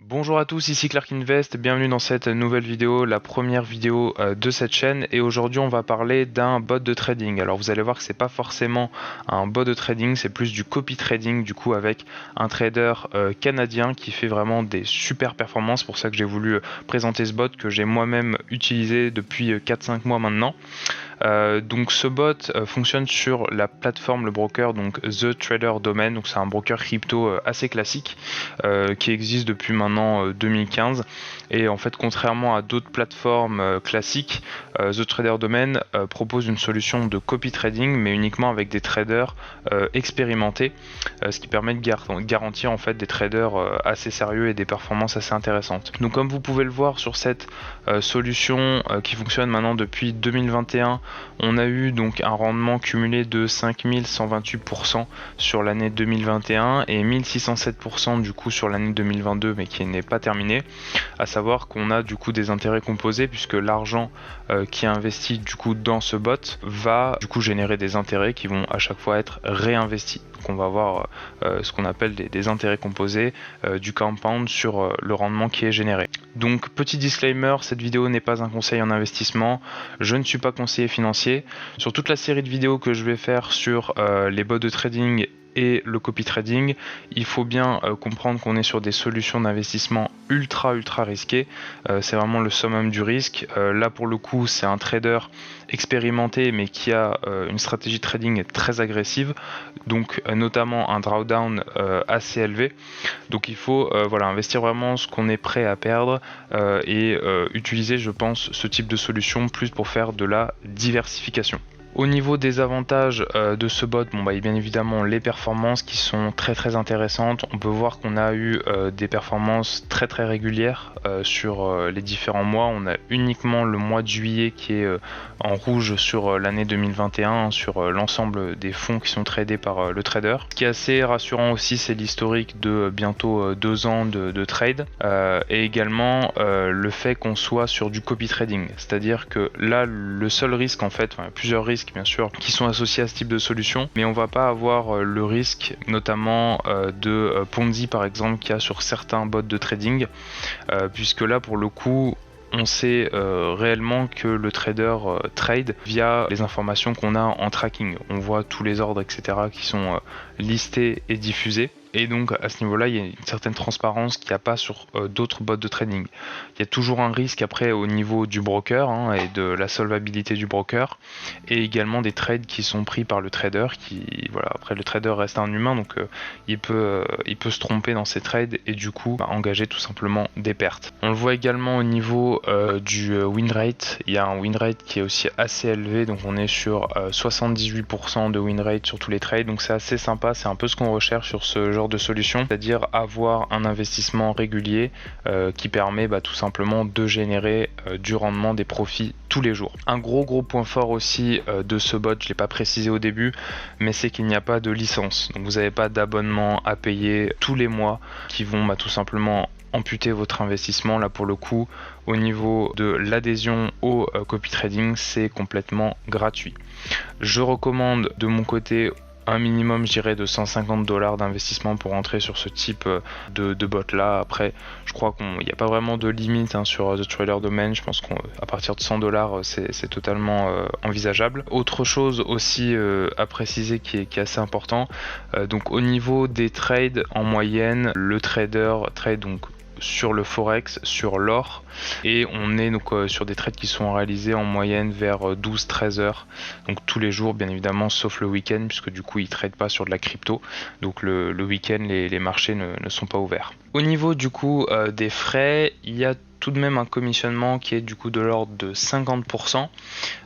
Bonjour à tous, ici Clark Invest, bienvenue dans cette nouvelle vidéo, la première vidéo de cette chaîne, et aujourd'hui on va parler d'un bot de trading. Alors vous allez voir que c'est pas forcément un bot de trading, c'est plus du copy trading, du coup avec un trader canadien qui fait vraiment des super performances. C'est pour ça que j'ai voulu présenter ce bot que j'ai moi-même utilisé depuis 4-5 mois maintenant. Donc ce bot fonctionne sur la plateforme, le broker, donc The Trader Domain. Donc c'est un broker crypto assez classique qui existe depuis maintenant 2015. Et en fait, contrairement à d'autres plateformes classiques, The Trader Domain propose une solution de copy trading, mais uniquement avec des traders expérimentés, ce qui permet de garantir en fait des traders assez sérieux et des performances assez intéressantes. Donc comme vous pouvez le voir sur cette solution qui fonctionne maintenant depuis 2021, on a eu donc un rendement cumulé de 5128% sur l'année 2021 et 1607% du coup sur l'année 2022, mais qui n'est pas terminée. À savoir qu'on a du coup des intérêts composés, puisque l'argent qui est investi du coup dans ce bot va du coup générer des intérêts qui vont à chaque fois être réinvestis. Donc on va avoir ce qu'on appelle des intérêts composés, du compound sur le rendement qui est généré. Donc petit disclaimer, cette vidéo n'est pas un conseil en investissement, je ne suis pas conseiller financier. Sur toute la série de vidéos que je vais faire sur les bots de trading et le copy trading, il faut bien comprendre qu'on est sur des solutions d'investissement ultra risquées. C'est vraiment le summum du risque. Là pour le coup c'est un trader expérimenté mais qui a une stratégie de trading très agressive, donc notamment un drawdown assez élevé. Donc il faut voilà, investir vraiment ce qu'on est prêt à perdre et utiliser, je pense, ce type de solution plus pour faire de la diversification. Au niveau des avantages de ce bot, bien évidemment les performances qui sont très intéressantes. On peut voir qu'on a eu des performances très régulières sur les différents mois. On a uniquement le mois de juillet qui est en rouge sur l'année 2021, sur l'ensemble des fonds qui sont tradés par le trader. Ce qui est assez rassurant aussi, c'est l'historique de bientôt 2 ans de trade et également le fait qu'on soit sur du copy trading. C'est-à-dire que là, le seul risque en fait, plusieurs risques bien sûr qui sont associés à ce type de solution, mais on va pas avoir le risque notamment de Ponzi par exemple qu'il y a sur certains bots de trading, puisque là pour le coup on sait réellement que le trader trade via les informations qu'on a en tracking. On voit tous les ordres etc qui sont listés et diffusés. Et donc à ce niveau-là, il y a une certaine transparence qu'il n'y a pas sur d'autres bots de trading. Il y a toujours un risque après au niveau du broker et de la solvabilité du broker, et également des trades qui sont pris par le trader. Voilà, après le trader reste un humain, donc il peut se tromper dans ses trades et du coup engager tout simplement des pertes. On le voit également au niveau du win rate. Il y a un win rate qui est aussi assez élevé, donc on est sur 78% de win rate sur tous les trades, donc c'est assez sympa. C'est un peu ce qu'on recherche sur ce genre de solution, c'est-à-dire avoir un investissement régulier qui permet tout simplement de générer du rendement, des profits tous les jours. Un gros point fort aussi de ce bot, je l'ai pas précisé au début, mais c'est qu'il n'y a pas de licence, donc vous n'avez pas d'abonnement à payer tous les mois qui vont tout simplement amputer votre investissement. Là pour le coup, au niveau de l'adhésion au copy trading, c'est complètement gratuit. Je recommande de mon côté un minimum, je dirais, de $150 d'investissement pour entrer sur ce type de bot là. Après, je crois qu'il n'y a pas vraiment de limite sur The Trader Domain. Je pense qu'à partir de $100, c'est totalement envisageable. Autre chose aussi à préciser qui est assez important, donc au niveau des trades, en moyenne, le trader trade donc sur le forex, sur l'or, et on est donc sur des trades qui sont réalisés en moyenne vers 12-13 heures, donc tous les jours bien évidemment, sauf le week-end, puisque du coup ils ne tradent pas sur de la crypto, donc le week-end les marchés ne sont pas ouverts. Au niveau du coup des frais, il y a tout de même un commissionnement qui est du coup de l'ordre de 50%.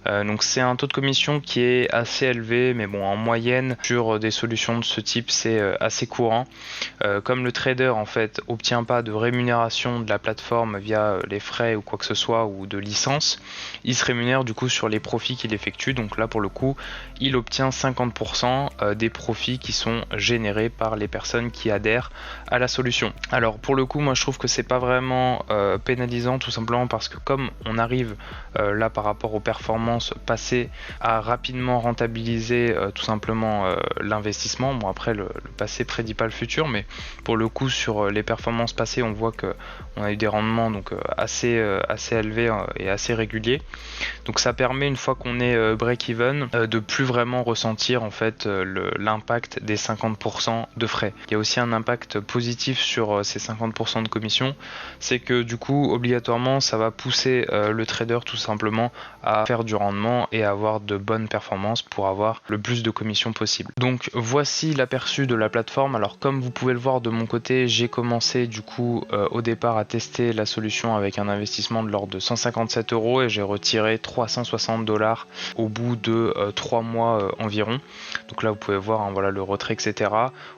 Donc c'est un taux de commission qui est assez élevé, mais bon, en moyenne sur des solutions de ce type c'est assez courant. Comme le trader en fait obtient pas de rémunération de la plateforme via les frais ou quoi que ce soit, ou de licence, il se rémunère du coup sur les profits qu'il effectue. Donc là pour le coup il obtient 50% des profits qui sont générés par les personnes qui adhèrent à la solution. Alors pour le coup moi je trouve que c'est pas vraiment pénalisant pénalisant tout simplement parce que comme on arrive là par rapport aux performances passées à rapidement rentabiliser tout simplement l'investissement. Bon, après le passé prédit pas le futur, mais pour le coup sur les performances passées on voit que on a eu des rendements donc assez élevés et assez réguliers. Donc ça permet, une fois qu'on est break-even, de plus vraiment ressentir en fait l'impact des 50% de frais. Il y a aussi un impact positif sur ces 50% de commission, c'est que du coup obligatoirement ça va pousser le trader tout simplement à faire du rendement et à avoir de bonnes performances pour avoir le plus de commissions possible. Donc voici l'aperçu de la plateforme. Alors comme vous pouvez le voir de mon côté, j'ai commencé du coup au départ à tester la solution avec un investissement de l'ordre de 157 € et j'ai retiré 360 $ au bout de 3 mois environ. Donc là vous pouvez voir hein, voilà le retrait, etc.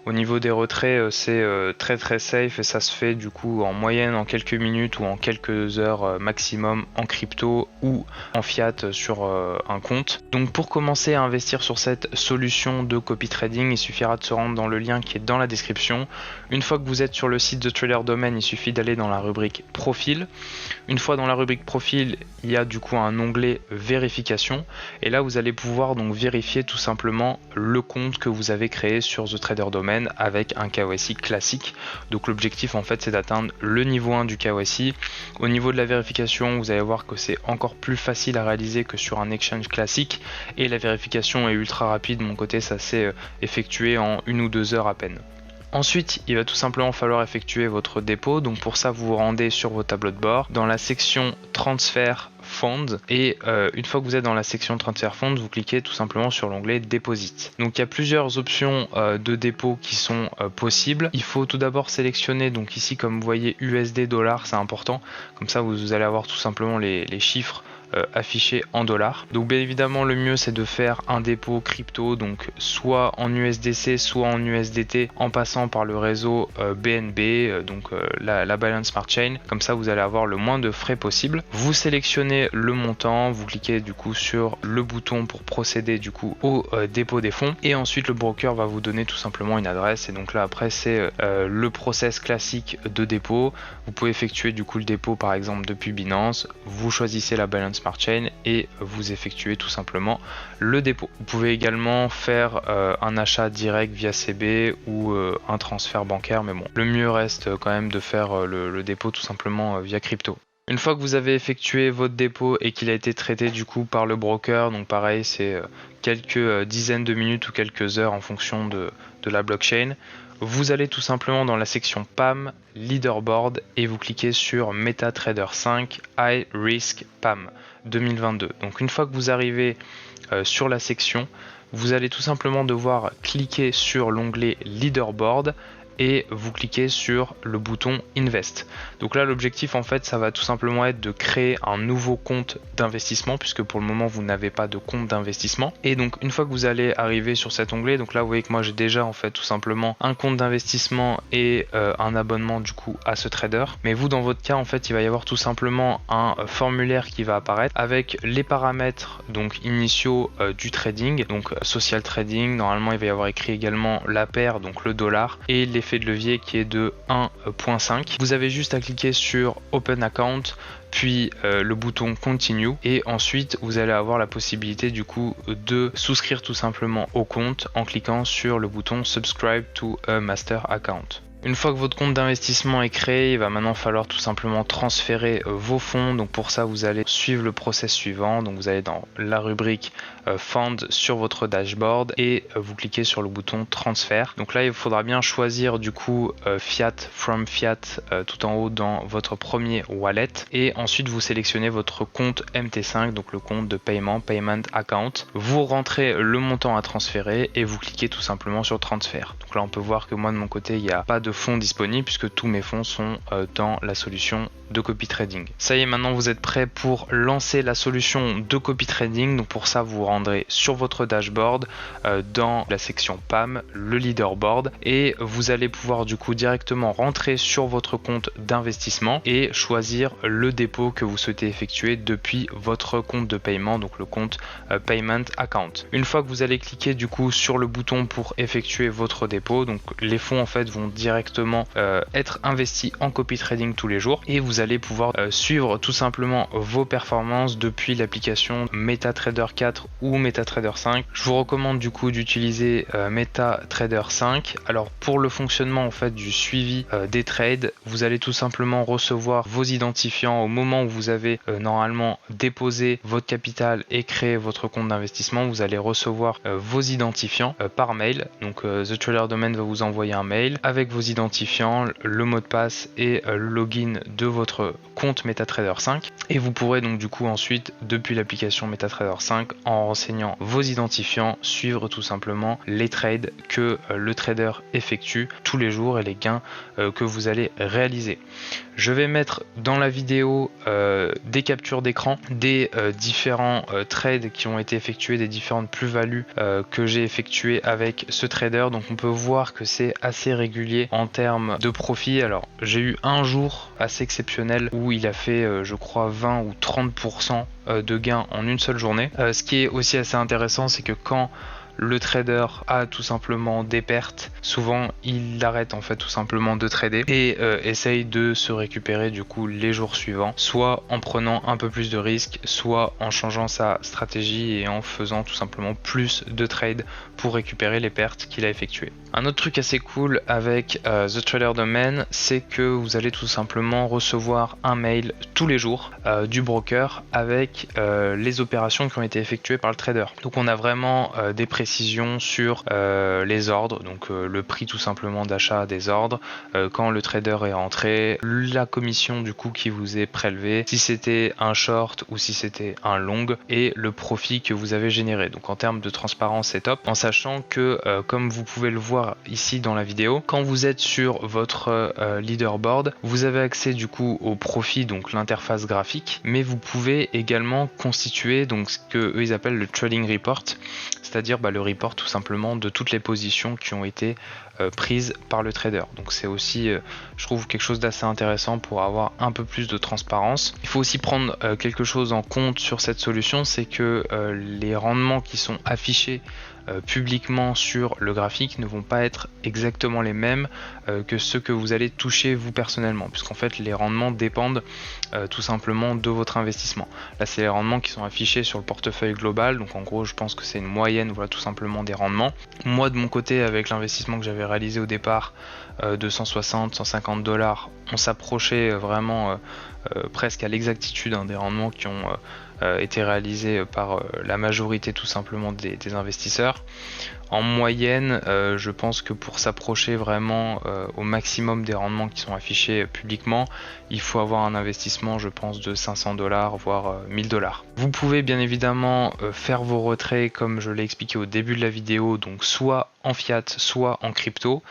Au niveau des retraits c'est très safe et ça se fait du coup en moyenne en quelques minutes ou en quelques heures maximum en crypto ou en fiat sur un compte. Donc pour commencer à investir sur cette solution de copy trading, il suffira de se rendre dans le lien qui est dans la description. Une fois que vous êtes sur le site de Trader Domain, il suffit d'aller dans la rubrique profil. Une fois dans la rubrique profil, il y a du coup un onglet vérification et là vous allez pouvoir donc vérifier tout simplement le compte que vous avez créé sur The Trader Domain avec un KYC classique. Donc l'objectif en fait c'est d'atteindre le niveau 1 du KYC. Au niveau de la vérification, vous allez voir que c'est encore plus facile à réaliser que sur un exchange classique et la vérification est ultra rapide. De mon côté ça s'est effectué en 1 ou 2 heures à peine. Ensuite, il va tout simplement falloir effectuer votre dépôt. Donc pour ça, vous vous rendez sur vos tableaux de bord dans la section Transfer Funds et une fois que vous êtes dans la section Transfer Funds, vous cliquez tout simplement sur l'onglet Deposit. Donc il y a plusieurs options de dépôt qui sont possibles. Il faut tout d'abord sélectionner, donc ici comme vous voyez USD $, c'est important. Comme ça vous allez avoir tout simplement les chiffres affiché en dollars. Donc bien évidemment le mieux c'est de faire un dépôt crypto, donc soit en USDC soit en USDT en passant par le réseau BNB, donc la Binance Smart Chain. Comme ça vous allez avoir le moins de frais possible. Vous sélectionnez le montant, vous cliquez du coup sur le bouton pour procéder du coup au dépôt des fonds et ensuite le broker va vous donner tout simplement une adresse et donc là après c'est le process classique de dépôt. Vous pouvez effectuer du coup le dépôt par exemple depuis Binance, vous choisissez la Binance Smart Chain et vous effectuez tout simplement le dépôt. Vous pouvez également faire un achat direct via CB ou un transfert bancaire, mais bon, le mieux reste quand même de faire le dépôt tout simplement via crypto. Une fois que vous avez effectué votre dépôt et qu'il a été traité du coup par le broker, donc pareil c'est quelques dizaines de minutes ou quelques heures en fonction de la blockchain, vous allez tout simplement dans la section PAM, Leaderboard et vous cliquez sur MetaTrader 5 High Risk PAM 2022. Donc une fois que vous arrivez sur la section, vous allez tout simplement devoir cliquer sur l'onglet Leaderboard et vous cliquez sur le bouton Invest. Donc là l'objectif en fait ça va tout simplement être de créer un nouveau compte d'investissement puisque pour le moment vous n'avez pas de compte d'investissement. Et donc une fois que vous allez arriver sur cet onglet, donc là vous voyez que moi j'ai déjà en fait tout simplement un compte d'investissement et un abonnement du coup à ce trader. Mais vous dans votre cas en fait il va y avoir tout simplement un formulaire qui va apparaître avec les paramètres donc initiaux du trading, donc social trading. Normalement il va y avoir écrit également la paire, donc le dollar, et l'effet de levier qui est de 1.5. Vous avez juste à cliquer sur Open Account puis le bouton Continue et ensuite vous allez avoir la possibilité du coup de souscrire tout simplement au compte en cliquant sur le bouton Subscribe to a Master Account. Une fois que votre compte d'investissement est créé, il va maintenant falloir tout simplement transférer vos fonds. Donc pour ça, vous allez suivre le process suivant. Donc vous allez dans la rubrique Fund sur votre dashboard et vous cliquez sur le bouton transfert. Donc là, il faudra bien choisir du coup Fiat from Fiat tout en haut dans votre premier wallet. Et ensuite, vous sélectionnez votre compte MT5, donc le compte de paiement, Payment Account. Vous rentrez le montant à transférer et vous cliquez tout simplement sur transfert. Donc là, on peut voir que moi de mon côté, il n'y a pas de fonds disponibles puisque tous mes fonds sont dans la solution de copy trading. Ça y est, maintenant vous êtes prêt pour lancer la solution de copy trading. Donc pour ça vous vous rendrez sur votre dashboard dans la section PAM, le leaderboard, et vous allez pouvoir du coup directement rentrer sur votre compte d'investissement et choisir le dépôt que vous souhaitez effectuer depuis votre compte de paiement, donc le compte Payment Account. Une fois que vous allez cliquer du coup sur le bouton pour effectuer votre dépôt, donc les fonds en fait vont directement directement être investi en copy trading tous les jours et vous allez pouvoir suivre tout simplement vos performances depuis l'application MetaTrader 4 ou MetaTrader 5. Je vous recommande du coup d'utiliser MetaTrader 5. Alors pour le fonctionnement en fait du suivi des trades, vous allez tout simplement recevoir vos identifiants au moment où vous avez normalement déposé votre capital et créé votre compte d'investissement. Vous allez recevoir vos identifiants par mail. Donc The Trader Domain va vous envoyer un mail avec vos identifiants, le mot de passe et le login de votre compte MetaTrader 5 et vous pourrez donc du coup ensuite depuis l'application MetaTrader 5 en renseignant vos identifiants suivre tout simplement les trades que le trader effectue tous les jours et les gains que vous allez réaliser. Je vais mettre dans la vidéo des captures d'écran des différents trades qui ont été effectués, des différentes plus-values que j'ai effectuées avec ce trader. Donc on peut voir que c'est assez régulier en termes de profit. Alors j'ai eu un jour assez exceptionnel où il a fait je crois 20 ou 30% de gains en une seule journée. Ce qui est aussi assez intéressant, c'est que quand le trader a tout simplement des pertes, souvent il arrête en fait tout simplement de trader et essaye de se récupérer du coup les jours suivants, soit en prenant un peu plus de risques, soit en changeant sa stratégie et en faisant tout simplement plus de trades pour récupérer les pertes qu'il a effectuées. Un autre truc assez cool avec The Trader Domain, c'est que vous allez tout simplement recevoir un mail tous les jours du broker avec les opérations qui ont été effectuées par le trader. Donc on a vraiment des précisions sur les ordres, donc le prix tout simplement d'achat des ordres, quand le trader est entré, la commission du coup qui vous est prélevée, si c'était un short ou si c'était un long et le profit que vous avez généré. Donc en termes de transparence c'est top, en sachant que comme vous pouvez le voir ici dans la vidéo, quand vous êtes sur votre leaderboard, vous avez accès du coup au profit, donc l'interface graphique, mais vous pouvez également constituer donc ce que eux ils appellent le trading report, c'est-à-dire le report tout simplement de toutes les positions qui ont été prises par le trader. Donc c'est aussi je trouve quelque chose d'assez intéressant pour avoir un peu plus de transparence. Il faut aussi prendre quelque chose en compte sur cette solution, c'est que les rendements qui sont affichés publiquement sur le graphique ne vont pas être exactement les mêmes que ceux que vous allez toucher vous personnellement, puisqu'en fait les rendements dépendent tout simplement de votre investissement. Là c'est les rendements qui sont affichés sur le portefeuille global, donc en gros je pense que c'est une moyenne, voilà tout simplement des rendements. Moi de mon côté, avec l'investissement que j'avais réalisé au départ de 160-150 $, on s'approchait vraiment presque à l'exactitude des rendements qui ont été réalisés par la majorité tout simplement des investisseurs. En moyenne, je pense que pour s'approcher vraiment au maximum des rendements qui sont affichés publiquement, il faut avoir un investissement, je pense, de 500 $, voire 1000 $. Vous pouvez bien évidemment faire vos retraits comme je l'ai expliqué au début de la vidéo, donc soit en fiat, soit en crypto.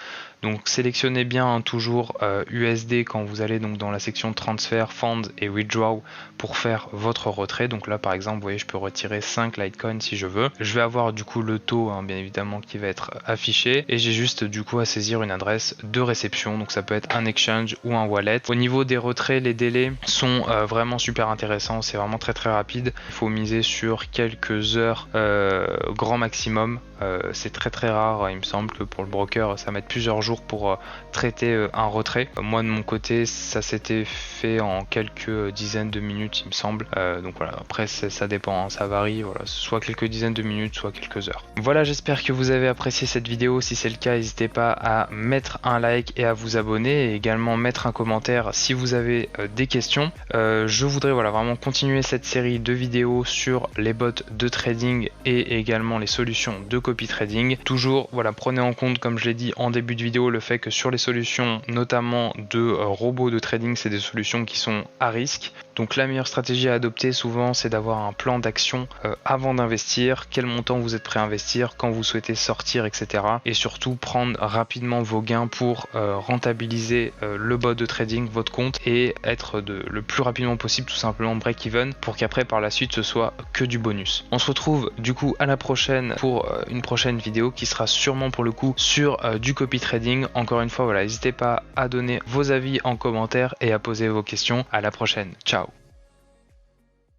Donc sélectionnez bien toujours USD quand vous allez donc dans la section transfert, funds et withdraw pour faire votre retrait. Donc là par exemple, vous voyez, je peux retirer 5 Litecoin si je veux. Je vais avoir du coup le taux bien évidemment qui va être affiché et j'ai juste du coup à saisir une adresse de réception. Donc ça peut être un exchange ou un wallet. Au niveau des retraits, les délais sont vraiment super intéressants. C'est vraiment très rapide. Il faut miser sur quelques heures grand maximum. C'est très rare, il me semble que pour le broker ça met plusieurs jours pour traiter un retrait. Moi de mon côté ça s'était fait en quelques dizaines de minutes il me semble. Donc voilà, après ça dépend, ça varie, voilà, soit quelques dizaines de minutes, soit quelques heures. Voilà, j'espère que vous avez apprécié cette vidéo. Si c'est le cas, n'hésitez pas à mettre un like et à vous abonner et également mettre un commentaire si vous avez des questions. Je voudrais vraiment continuer cette série de vidéos sur les bots de trading et également les solutions de copy trading. Toujours prenez en compte, comme je l'ai dit en début de vidéo, le fait que sur les solutions notamment de robots de trading, c'est des solutions qui sont à risque. Donc la meilleure stratégie à adopter souvent, c'est d'avoir un plan d'action avant d'investir, quel montant vous êtes prêt à investir, quand vous souhaitez sortir, etc. Et surtout prendre rapidement vos gains pour rentabiliser le bot de trading, votre compte, et être le plus rapidement possible tout simplement break-even pour qu'après par la suite ce soit que du bonus. On se retrouve du coup à la prochaine pour une prochaine vidéo qui sera sûrement pour le coup sur du copy trading. Encore une fois, n'hésitez pas à donner vos avis en commentaire et à poser vos questions. À la prochaine, ciao.